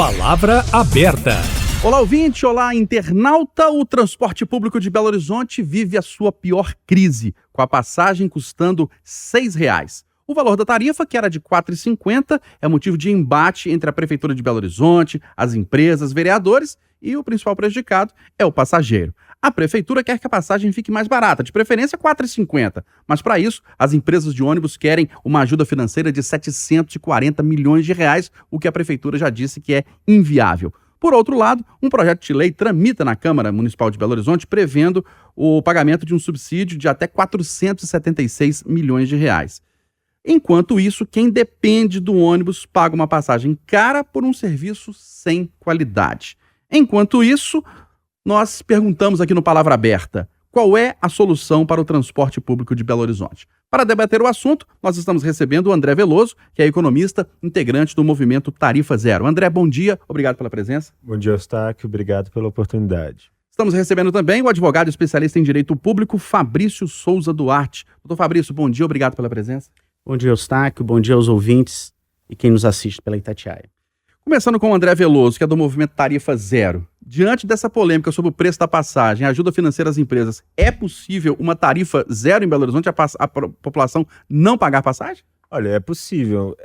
Palavra aberta. Olá, ouvinte, olá, internauta. O transporte público de Belo Horizonte vive a sua pior crise, com a passagem custando R$ 6. O valor da tarifa, que era de R$ 4,50, é motivo de embate entre a Prefeitura de Belo Horizonte, as empresas, vereadores e o principal prejudicado é o passageiro. A Prefeitura quer que a passagem fique mais barata, de preferência R$ 4,50. Mas para isso, as empresas de ônibus querem uma ajuda financeira de R$ 740 milhões, o que a Prefeitura já disse que é inviável. Por outro lado, um projeto de lei tramita na Câmara Municipal de Belo Horizonte prevendo o pagamento de um subsídio de até R$ 476 milhões. Enquanto isso, quem depende do ônibus paga uma passagem cara por um serviço sem qualidade. Enquanto isso, nós perguntamos aqui no Palavra Aberta, qual é a solução para o transporte público de Belo Horizonte? Para debater o assunto, nós estamos recebendo o André Veloso, que é economista, integrante do movimento Tarifa Zero. André, bom dia, obrigado pela presença. Bom dia, Eustáquio, obrigado pela oportunidade. Estamos recebendo também o advogado especialista em direito público, Fabrício Souza Duarte. Doutor Fabrício, bom dia, obrigado pela presença. Bom dia, Eustáquio, bom dia aos ouvintes e quem nos assiste pela Itatiaia. Começando com o André Veloso, que é do movimento Tarifa Zero. Diante dessa polêmica sobre o preço da passagem, a ajuda financeira às empresas, é possível uma tarifa zero em Belo Horizonte, a população não pagar passagem? Olha, é possível.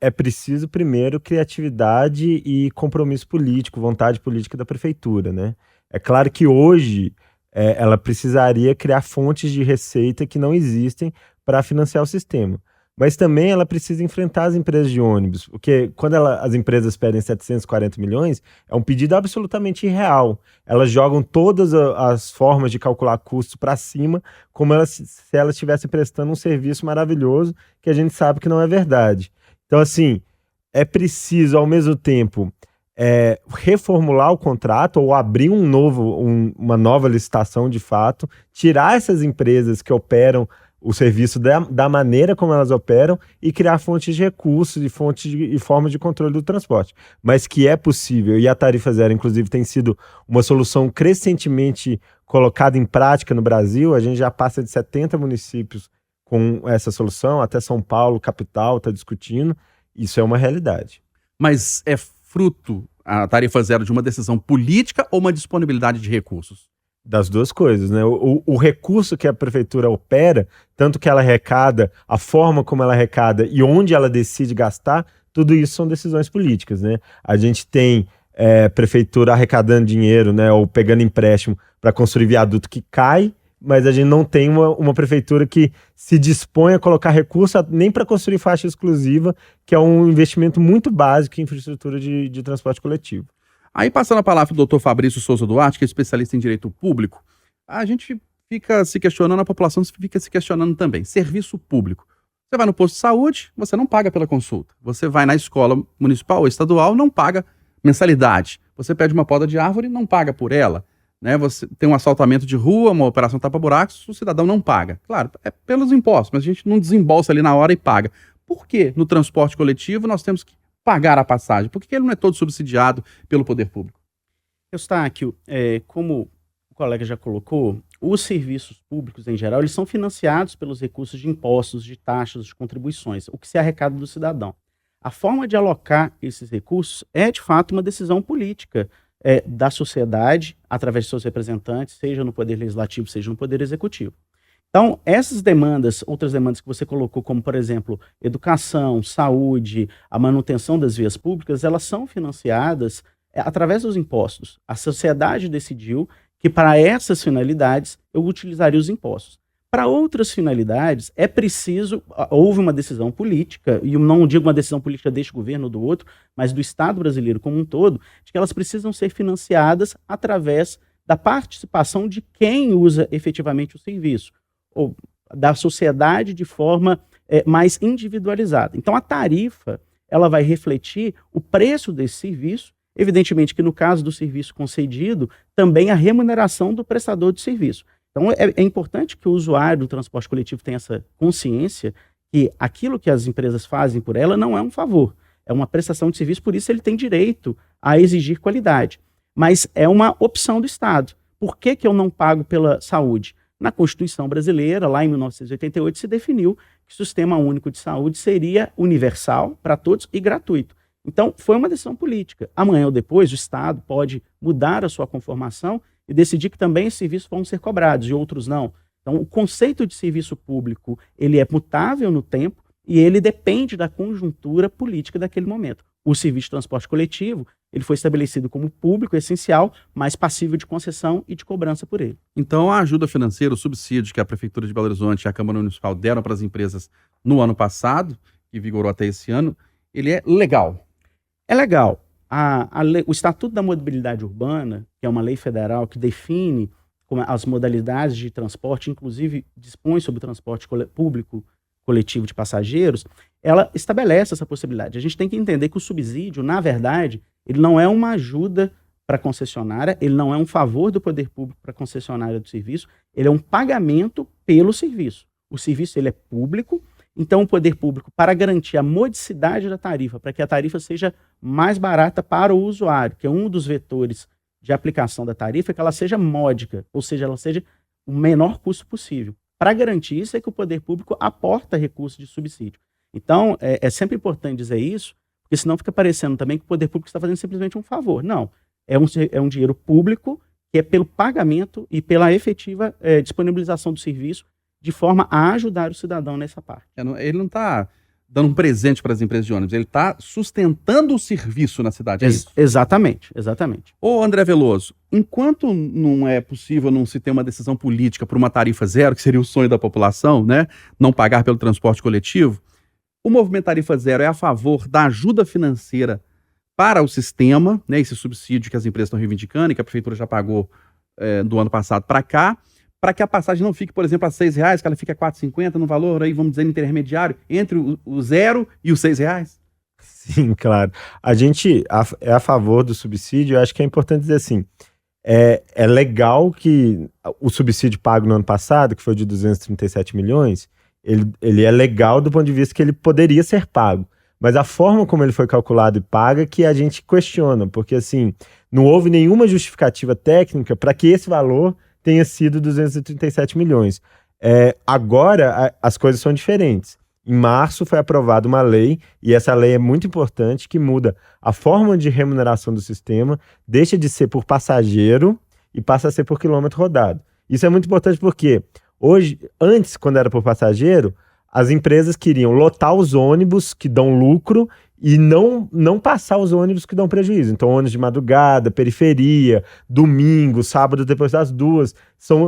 É preciso, primeiro, criatividade e compromisso político, vontade política da prefeitura, né? É claro que hoje ela precisaria criar fontes de receita que não existem para financiar o sistema. Mas também ela precisa enfrentar as empresas de ônibus, porque quando as empresas pedem 740 milhões, é um pedido absolutamente irreal. Elas jogam todas as formas de calcular custos para cima, como se elas estivessem prestando um serviço maravilhoso, que a gente sabe que não é verdade. Então, assim, é preciso, ao mesmo tempo, reformular o contrato ou abrir uma nova licitação de fato, tirar essas empresas que operam o serviço da maneira como elas operam e criar fontes de recursos e formas de controle do transporte. Mas que é possível, e a tarifa zero, inclusive, tem sido uma solução crescentemente colocada em prática no Brasil. A gente já passa de 70 municípios com essa solução, até São Paulo, capital, está discutindo. Isso é uma realidade. Mas é fruto, a tarifa zero, de uma decisão política ou uma disponibilidade de recursos? Das duas coisas, né? O recurso que a prefeitura opera, tanto que ela arrecada, a forma como ela arrecada e onde ela decide gastar, tudo isso são decisões políticas, né? A gente tem prefeitura arrecadando dinheiro, né, ou pegando empréstimo para construir viaduto que cai, mas a gente não tem uma prefeitura que se dispõe a colocar recurso nem para construir faixa exclusiva, que é um investimento muito básico em infraestrutura de transporte coletivo. Aí, passando a palavra para o doutor Fabrício Souza Duarte, que é especialista em direito público, a gente fica se questionando, a população fica se questionando também. Serviço público. Você vai no posto de saúde, você não paga pela consulta. Você vai na escola municipal ou estadual, não paga mensalidade. Você pede uma poda de árvore, não paga por ela. Né? Você tem um assaltamento de rua, uma operação tapa-buracos, o cidadão não paga. Claro, é pelos impostos, mas a gente não desembolsa ali na hora e paga. Por que no transporte coletivo nós temos que pagar a passagem? Por que ele não é todo subsidiado pelo poder público? Eustáquio, como o colega já colocou, os serviços públicos em geral, eles são financiados pelos recursos de impostos, de taxas, de contribuições, o que se arrecada do cidadão. A forma de alocar esses recursos é, de fato, uma decisão política da sociedade, através de seus representantes, seja no poder legislativo, seja no poder executivo. Então, essas demandas, outras demandas que você colocou, como, por exemplo, educação, saúde, a manutenção das vias públicas, elas são financiadas através dos impostos. A sociedade decidiu que, para essas finalidades, eu utilizaria os impostos. Para outras finalidades, é preciso, houve uma decisão política, e eu não digo uma decisão política deste governo ou do outro, mas do Estado brasileiro como um todo, de que elas precisam ser financiadas através da participação de quem usa efetivamente o serviço, ou da sociedade de forma mais individualizada. Então, a tarifa, ela vai refletir o preço desse serviço, evidentemente que no caso do serviço concedido, também a remuneração do prestador de serviço. Então, é importante que o usuário do transporte coletivo tenha essa consciência que aquilo que as empresas fazem por ela não é um favor, é uma prestação de serviço, por isso ele tem direito a exigir qualidade. Mas é uma opção do Estado. Por que eu não pago pela saúde? Na Constituição brasileira, lá em 1988, se definiu que o Sistema Único de Saúde seria universal para todos e gratuito. Então, foi uma decisão política. Amanhã ou depois, o Estado pode mudar a sua conformação e decidir que também esses serviços vão ser cobrados e outros não. Então, o conceito de serviço público, ele é mutável no tempo e ele depende da conjuntura política daquele momento. O serviço de transporte coletivo, ele foi estabelecido como público essencial, mas passível de concessão e de cobrança por ele. Então, a ajuda financeira, o subsídio que a Prefeitura de Belo Horizonte e a Câmara Municipal deram para as empresas no ano passado, que vigorou até esse ano, ele é legal. É legal. O Estatuto da Mobilidade Urbana, que é uma lei federal que define as modalidades de transporte, inclusive dispõe sobre o transporte público coletivo de passageiros, ela estabelece essa possibilidade. A gente tem que entender que o subsídio, na verdade, ele não é uma ajuda para a concessionária, ele não é um favor do poder público para a concessionária do serviço, ele é um pagamento pelo serviço. O serviço ele é público, então o poder público, para garantir a modicidade da tarifa, para que a tarifa seja mais barata para o usuário, que é um dos vetores de aplicação da tarifa, é que ela seja módica, ou seja, ela seja o menor custo possível. Para garantir isso é que o poder público aporta recursos de subsídio. Então, é sempre importante dizer isso, porque senão fica parecendo também que o poder público está fazendo simplesmente um favor. Não, é um dinheiro público que é pelo pagamento e pela efetiva disponibilização do serviço de forma a ajudar o cidadão nessa parte. Ele não está dando um presente para as empresas de ônibus, ele está sustentando o serviço na cidade, é isso? Exatamente, exatamente. Ô André Veloso, enquanto não é possível não se ter uma decisão política por uma tarifa zero, que seria o sonho da população, né, não pagar pelo transporte coletivo, o movimento Tarifa Zero é a favor da ajuda financeira para o sistema, né, esse subsídio que as empresas estão reivindicando e que a prefeitura já pagou do ano passado para cá, para que a passagem não fique, por exemplo, a R$6, que ela fique a R$4,50 no valor, aí vamos dizer, intermediário, entre o zero e os R$6? Sim, claro. A gente é a favor do subsídio, eu acho que é importante dizer assim, é legal que o subsídio pago no ano passado, que foi de 237 milhões, ele é legal do ponto de vista que ele poderia ser pago. Mas a forma como ele foi calculado e paga que a gente questiona, porque assim, não houve nenhuma justificativa técnica para que esse valor tenha sido 237 milhões. Agora, as coisas são diferentes. Em março foi aprovada uma lei, e essa lei é muito importante, que muda a forma de remuneração do sistema, deixa de ser por passageiro e passa a ser por quilômetro rodado. Isso é muito importante porque antes, quando era por passageiro, as empresas queriam lotar os ônibus que dão lucro e não passar os ônibus que dão prejuízo. Então, ônibus de madrugada, periferia, domingo, sábado depois das 2,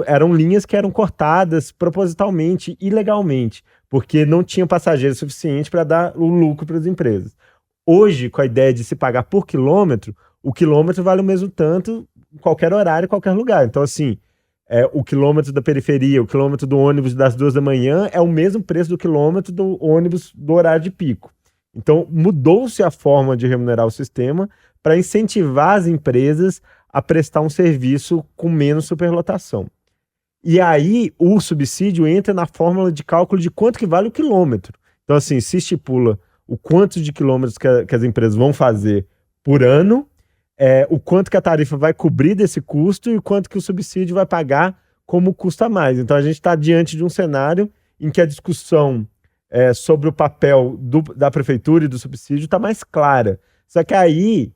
eram linhas que eram cortadas propositalmente, ilegalmente, porque não tinha passageiro suficiente para dar o lucro para as empresas. Hoje, com a ideia de se pagar por quilômetro, o quilômetro vale o mesmo tanto em qualquer horário, em qualquer lugar. Então, assim, o quilômetro da periferia, o quilômetro do ônibus das 2 da manhã é o mesmo preço do quilômetro do ônibus do horário de pico. Então, mudou-se a forma de remunerar o sistema para incentivar as empresas a prestar um serviço com menos superlotação. E aí, o subsídio entra na fórmula de cálculo de quanto que vale o quilômetro. Então, assim, se estipula o quanto de quilômetros que as empresas vão fazer por ano, o quanto que a tarifa vai cobrir desse custo e o quanto que o subsídio vai pagar como custa mais. Então, a gente está diante de um cenário em que a discussão sobre o papel da prefeitura e do subsídio está mais clara. Só que aí,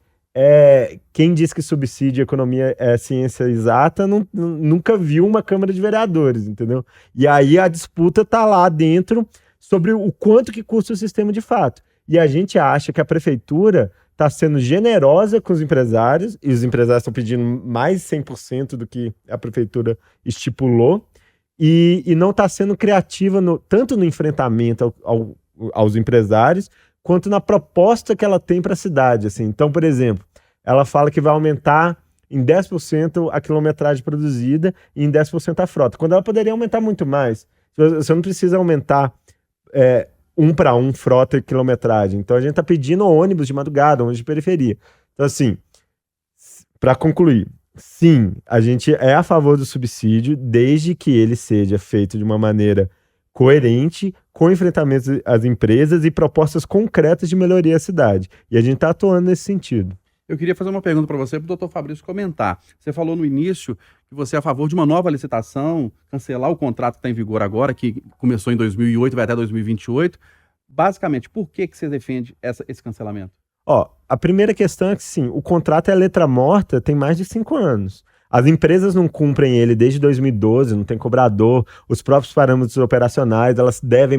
quem diz que subsídio e economia é ciência exata nunca viu uma Câmara de Vereadores, entendeu? E aí a disputa está lá dentro sobre o quanto que custa o sistema de fato. E a gente acha que a prefeitura está sendo generosa com os empresários, e os empresários estão pedindo mais 100% do que a prefeitura estipulou, e não está sendo criativa tanto no enfrentamento aos empresários, quanto na proposta que ela tem para a cidade. Assim. Então, por exemplo, ela fala que vai aumentar em 10% a quilometragem produzida e em 10% a frota, quando ela poderia aumentar muito mais. Você não precisa aumentar 1 para 1 frota e quilometragem. Então, a gente está pedindo ônibus de madrugada, ônibus de periferia. Então, assim, para concluir, sim, a gente é a favor do subsídio, desde que ele seja feito de uma maneira coerente, com enfrentamentos às empresas e propostas concretas de melhoria à cidade. E a gente está atuando nesse sentido. Eu queria fazer uma pergunta para você, para o doutor Fabrício comentar. Você falou no início que você é a favor de uma nova licitação, cancelar o contrato que está em vigor agora, que começou em 2008 e vai até 2028. Basicamente, por que você defende esse cancelamento? Ó, a primeira questão é que, sim, o contrato é letra morta tem mais de 5 anos. As empresas não cumprem ele desde 2012, não tem cobrador, os próprios parâmetros operacionais, elas devem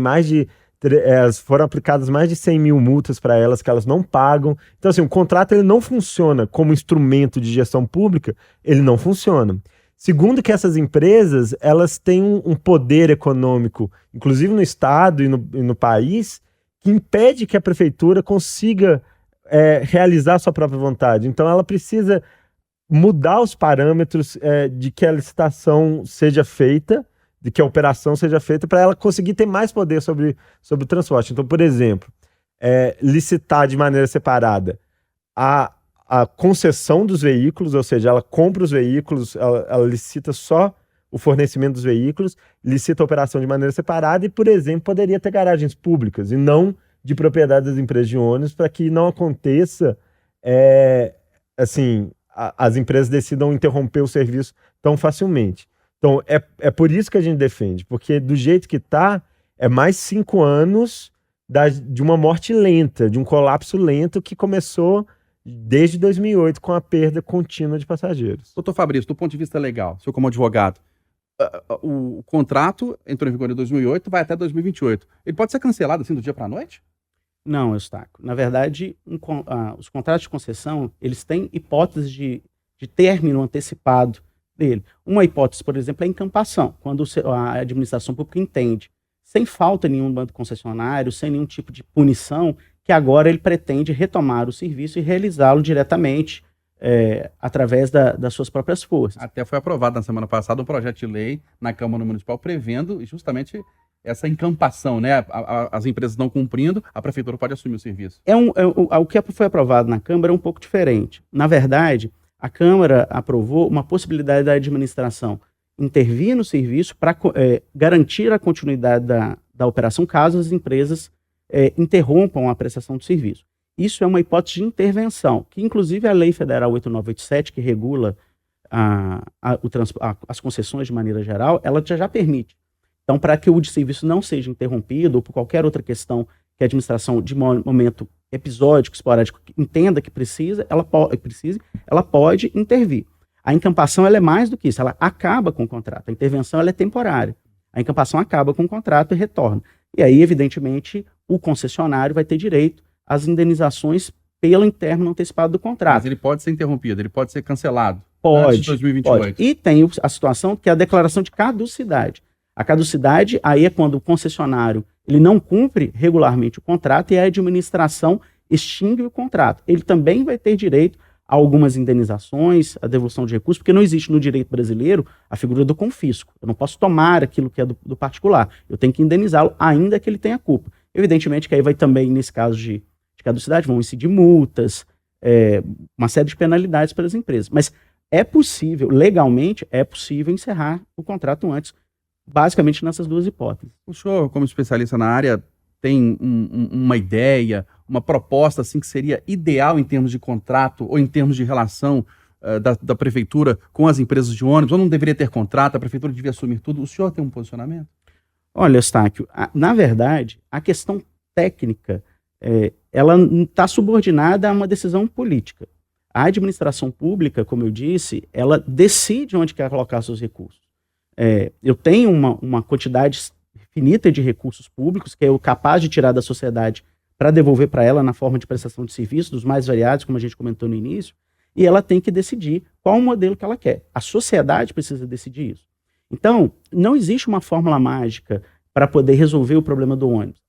foram aplicadas mais de 100 mil multas para elas que elas não pagam. Então, assim, o contrato ele não funciona como instrumento de gestão pública, ele não funciona. Segundo que essas empresas, elas têm um poder econômico, inclusive no Estado e no país, que impede que a prefeitura consiga realizar a sua própria vontade. Então, ela precisa mudar os parâmetros de que a licitação seja feita, de que a operação seja feita, para ela conseguir ter mais poder sobre o transporte. Então, por exemplo, licitar de maneira separada a concessão dos veículos, ou seja, ela compra os veículos, ela licita só o fornecimento dos veículos, licita a operação de maneira separada e, por exemplo, poderia ter garagens públicas e não de propriedade das empresas de ônibus, para que não aconteça, assim, as empresas decidam interromper o serviço tão facilmente. Então, é por isso que a gente defende, porque do jeito que está, é mais 5 anos de uma morte lenta, de um colapso lento que começou desde 2008 com a perda contínua de passageiros. Doutor Fabrício, do ponto de vista legal, senhor como advogado, o contrato entrou em vigor em 2008, vai até 2028. Ele pode ser cancelado assim do dia para a noite? Não, Eustáquio. Na verdade, os contratos de concessão, eles têm hipóteses de término antecipado dele. Uma hipótese, por exemplo, é a encampação, quando a administração pública entende, sem falta nenhuma do concessionário, sem nenhum tipo de punição, que agora ele pretende retomar o serviço e realizá-lo diretamente através das suas próprias forças. Até foi aprovado na semana passada um projeto de lei na Câmara Municipal prevendo justamente essa encampação, né? As empresas não cumprindo, a prefeitura pode assumir o serviço. O que foi aprovado na Câmara é um pouco diferente. Na verdade, a Câmara aprovou uma possibilidade da administração intervir no serviço para garantir a continuidade da operação caso as empresas interrompam a prestação do serviço. Isso é uma hipótese de intervenção, que inclusive a Lei Federal 8987, que regula as concessões de maneira geral, ela já permite. Então, para que o serviço não seja interrompido ou por qualquer outra questão que a administração, de momento episódico, esporádico, entenda que ela pode intervir. A encampação ela é mais do que isso, ela acaba com o contrato. A intervenção ela é temporária. A encampação acaba com o contrato e retorna. E aí, evidentemente, o concessionário vai ter direito às indenizações pelo término antecipado do contrato. Mas ele pode ser interrompido, ele pode ser cancelado. Pode. Antes de 2028. Pode. E tem a situação que é a declaração de caducidade. A caducidade aí é quando o concessionário ele não cumpre regularmente o contrato e a administração extingue o contrato. Ele também vai ter direito a algumas indenizações, a devolução de recursos, porque não existe no direito brasileiro a figura do confisco. Eu não posso tomar aquilo que é do particular. Eu tenho que indenizá-lo, ainda que ele tenha culpa. Evidentemente que aí vai também, nesse caso de caducidade, vão incidir multas, uma série de penalidades para as empresas. Mas é possível, legalmente, é possível encerrar o contrato antes, basicamente nessas duas hipóteses. O senhor, como especialista na área, tem uma ideia, uma proposta assim que seria ideal em termos de contrato ou em termos de relação da prefeitura com as empresas de ônibus? Ou não deveria ter contrato, a prefeitura devia assumir tudo? O senhor tem um posicionamento? Olha, Eustáquio, na verdade, a questão técnica, ela está subordinada a uma decisão política. A administração pública, como eu disse, ela decide onde quer colocar seus recursos. Eu tenho uma quantidade finita de recursos públicos que é capaz de tirar da sociedade para devolver para ela na forma de prestação de serviços, dos mais variados, como a gente comentou no início, e ela tem que decidir qual o modelo que ela quer. A sociedade precisa decidir isso. Então, não existe uma fórmula mágica para poder resolver o problema do ônibus.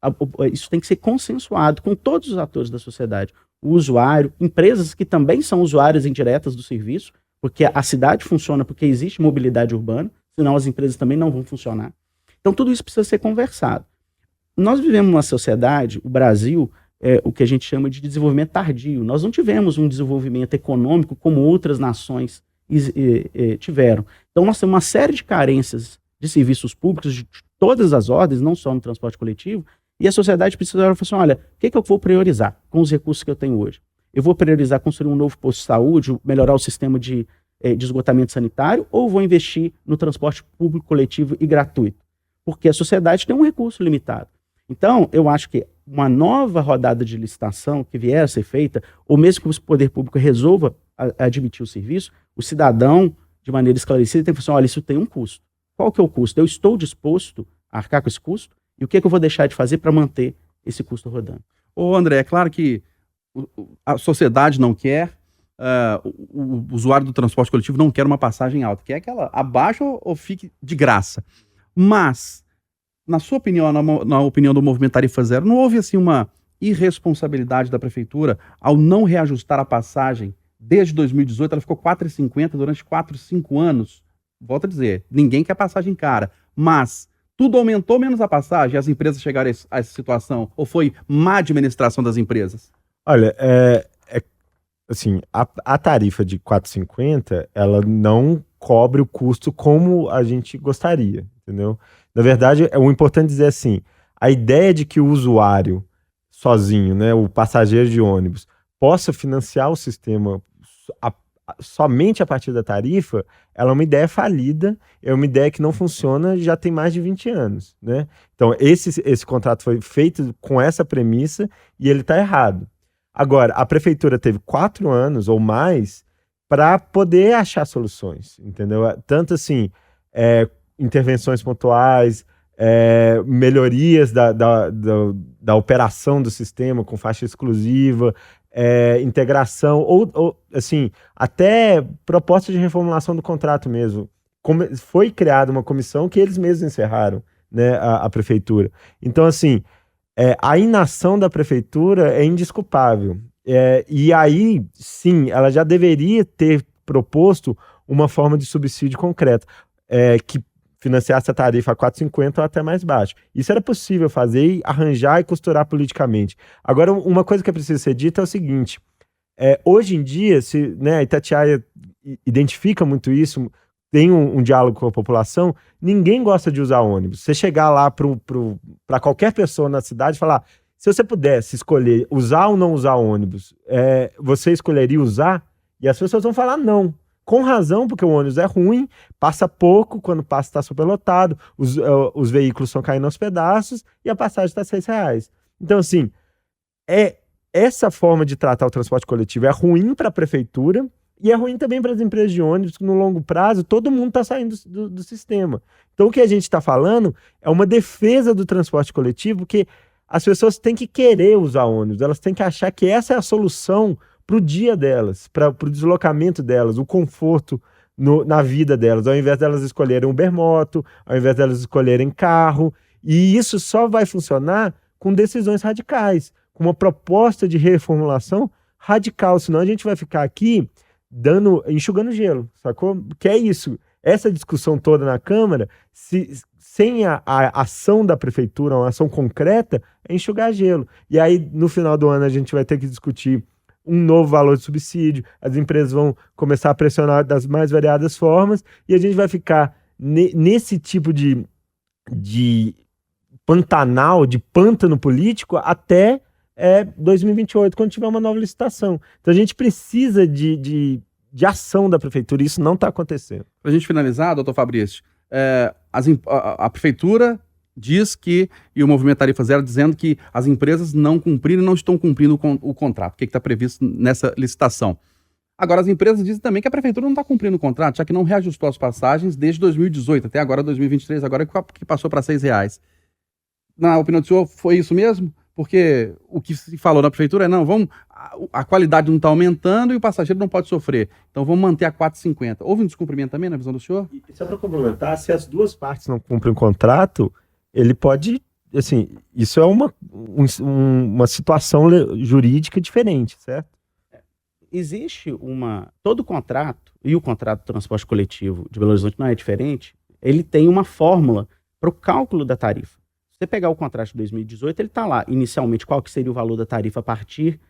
Isso tem que ser consensuado com todos os atores da sociedade. O usuário, empresas que também são usuárias indiretas do serviço, porque a cidade funciona porque existe mobilidade urbana, senão as empresas também não vão funcionar. Então, tudo isso precisa ser conversado. Nós vivemos numa sociedade, o Brasil, o que a gente chama de desenvolvimento tardio. Nós não tivemos um desenvolvimento econômico como outras nações tiveram. Então, nós temos uma série de carências de serviços públicos de todas as ordens, não só no transporte coletivo, e a sociedade precisa falar assim, olha, o que eu vou priorizar com os recursos que eu tenho hoje? Eu vou priorizar construir um novo posto de saúde, melhorar o sistema de esgotamento sanitário, ou vou investir no transporte público coletivo e gratuito? Porque a sociedade tem um recurso limitado. Então, eu acho que uma nova rodada de licitação que vier a ser feita, ou mesmo que o poder público resolva admitir o serviço, o cidadão, de maneira esclarecida, tem que falar assim, olha, isso tem um custo. Qual que é o custo? Eu estou disposto a arcar com esse custo? E o que é que eu vou deixar de fazer para manter esse custo rodando? Ô, André, é claro que a sociedade não quer, o usuário do transporte coletivo não quer uma passagem alta, quer que ela abaixe ou fique de graça. Mas, na sua opinião, na opinião do Movimento Tarifa Zero, não houve assim uma irresponsabilidade da prefeitura ao não reajustar a passagem? Desde 2018 ela ficou R$ 4,50 durante 4, 5 anos. Volto a dizer, ninguém quer passagem cara, mas tudo aumentou menos a passagem, as empresas chegaram a essa situação, ou foi má administração das empresas? Olha, assim, a tarifa de R$ 4,50, ela não cobre o custo como a gente gostaria, entendeu? Na verdade, o importante dizer assim, a ideia de que o usuário sozinho, né, o passageiro de ônibus, possa financiar o sistema somente a partir da tarifa, ela é uma ideia falida, é uma ideia que não funciona já tem mais de 20 anos, né? Então, esse contrato foi feito com essa premissa e ele está errado. Agora, a prefeitura teve 4 anos ou mais para poder achar soluções, entendeu? Tanto assim, intervenções pontuais, melhorias da operação do sistema com faixa exclusiva, integração, ou assim, até proposta de reformulação do contrato mesmo. Foi criada uma comissão que eles mesmos encerraram, né, a prefeitura. Então, assim, a inação da prefeitura é indesculpável. E aí, sim, ela já deveria ter proposto uma forma de subsídio concreto, que financiasse a tarifa a R$ 4,50 ou até mais baixo. Isso era possível fazer, arranjar e costurar politicamente. Agora, uma coisa que é preciso ser dita é o seguinte, hoje em dia, a Itatiaia identifica muito isso, tem um diálogo com a população, ninguém gosta de usar ônibus. Você chegar lá para qualquer pessoa na cidade e falar, se você pudesse escolher usar ou não usar ônibus, você escolheria usar? E as pessoas vão falar não. Com razão, porque o ônibus é ruim, passa pouco, quando passa está superlotado, os veículos estão caindo aos pedaços e a passagem está R$6. Então, assim, essa forma de tratar o transporte coletivo é ruim para a prefeitura e é ruim também para as empresas de ônibus, que no longo prazo todo mundo está saindo do sistema. Então, o que a gente está falando é uma defesa do transporte coletivo, porque as pessoas têm que querer usar ônibus, elas têm que achar que essa é a solução para o dia delas, para o deslocamento delas, o conforto na vida delas, ao invés delas escolherem Ubermoto, ao invés delas escolherem carro. E isso só vai funcionar com decisões radicais, com uma proposta de reformulação radical, senão a gente vai ficar aqui enxugando gelo, sacou? Que é isso, essa discussão toda na Câmara, sem a ação da prefeitura, uma ação concreta, é enxugar gelo. E aí, no final do ano, a gente vai ter que discutir um novo valor de subsídio, as empresas vão começar a pressionar das mais variadas formas, e a gente vai ficar nesse tipo de pantanal, de pântano político, até 2028, quando tiver uma nova licitação. Então a gente precisa de ação da prefeitura, e isso não está acontecendo. Para a gente finalizar, doutor Fabrício, a prefeitura diz que, e o Movimento Tarifa Zero dizendo que as empresas não cumpriram e não estão cumprindo o contrato, o que está previsto nessa licitação. Agora, as empresas dizem também que a prefeitura não está cumprindo o contrato, já que não reajustou as passagens desde 2018, até agora 2023, agora que passou para R$6. Na opinião do senhor, foi isso mesmo? Porque o que se falou na prefeitura a qualidade não está aumentando e o passageiro não pode sofrer. Então vamos manter a 4,50. Houve um descumprimento também na visão do senhor? E só para complementar, se as duas partes não cumprem o contrato, ele pode, assim, isso é uma situação jurídica diferente, certo? Existe todo contrato, e o contrato de transporte coletivo de Belo Horizonte não é diferente, ele tem uma fórmula para o cálculo da tarifa. Se você pegar o contrato de 2018, ele está lá, inicialmente, qual que seria o valor da tarifa a partir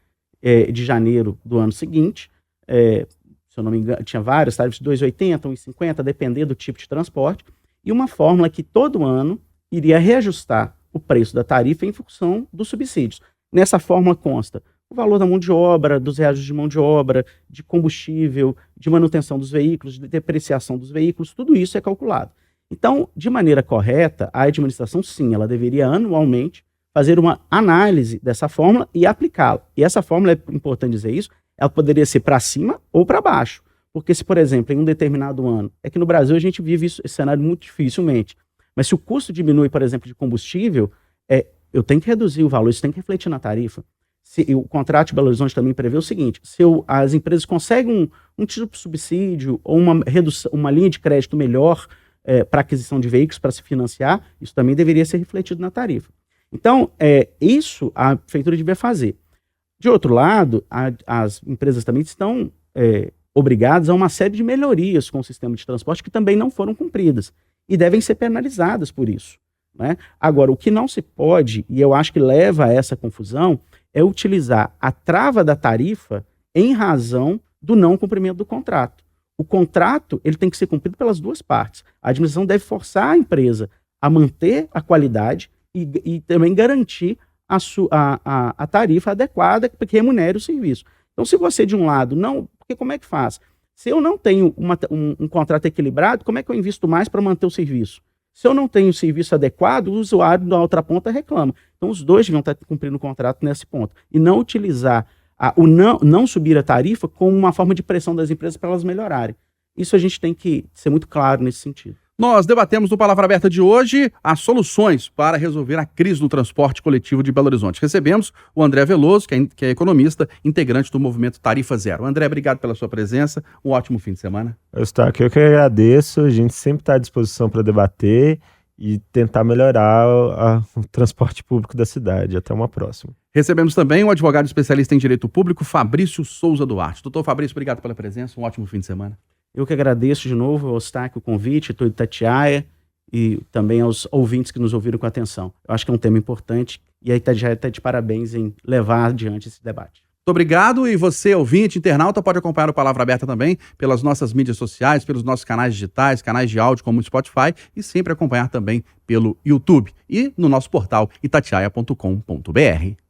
de janeiro do ano seguinte. Se eu não me engano, tinha várias tarifas de 2,80, 1,50, dependendo do tipo de transporte, e uma fórmula que todo ano iria reajustar o preço da tarifa em função dos subsídios. Nessa fórmula consta o valor da mão de obra, dos reajustes de mão de obra, de combustível, de manutenção dos veículos, de depreciação dos veículos, tudo isso é calculado. Então, de maneira correta, a administração, sim, ela deveria anualmente fazer uma análise dessa fórmula e aplicá-la. E essa fórmula, é importante dizer isso, ela poderia ser para cima ou para baixo. Porque se, por exemplo, em um determinado ano, é que no Brasil a gente vive esse cenário muito dificilmente, mas se o custo diminui, por exemplo, de combustível, eu tenho que reduzir o valor, isso tem que refletir na tarifa. O contrato de Belo Horizonte também prevê o seguinte: se as empresas conseguem um tipo de subsídio ou uma linha de crédito melhor para aquisição de veículos para se financiar, isso também deveria ser refletido na tarifa. Então, isso a prefeitura devia fazer. De outro lado, as empresas também estão obrigadas a uma série de melhorias com o sistema de transporte que também não foram cumpridas e devem ser penalizadas por isso, né? Agora, o que não se pode, e eu acho que leva a essa confusão, é utilizar a trava da tarifa em razão do não cumprimento do contrato. O contrato ele tem que ser cumprido pelas duas partes. A administração deve forçar a empresa a manter a qualidade e também garantir a tarifa adequada que remunere o serviço. Então, se você, de um lado, não... Porque como é que faz? Se eu não tenho um contrato equilibrado, como é que eu invisto mais para manter o serviço? Se eu não tenho o serviço adequado, o usuário da outra ponta reclama. Então, os dois deviam estar cumprindo o contrato nesse ponto. E não utilizar não subir a tarifa como uma forma de pressão das empresas para elas melhorarem. Isso a gente tem que ser muito claro nesse sentido. Nós debatemos no Palavra Aberta de hoje as soluções para resolver a crise do transporte coletivo de Belo Horizonte. Recebemos o André Veloso, que é economista, integrante do movimento Tarifa Zero. André, obrigado pela sua presença. Um ótimo fim de semana. Eu que agradeço. A gente sempre está à disposição para debater e tentar melhorar o transporte público da cidade. Até uma próxima. Recebemos também o advogado especialista em direito público, Fabrício Souza Duarte. Doutor Fabrício, obrigado pela presença. Um ótimo fim de semana. Eu que agradeço de novo, Eustáquio, o convite, estou de Itatiaia e também aos ouvintes que nos ouviram com atenção. Eu acho que é um tema importante e a Itatiaia está de parabéns em levar adiante esse debate. Muito obrigado, e você, ouvinte, internauta, pode acompanhar o Palavra Aberta também pelas nossas mídias sociais, pelos nossos canais digitais, canais de áudio como o Spotify, e sempre acompanhar também pelo YouTube e no nosso portal itatiaia.com.br.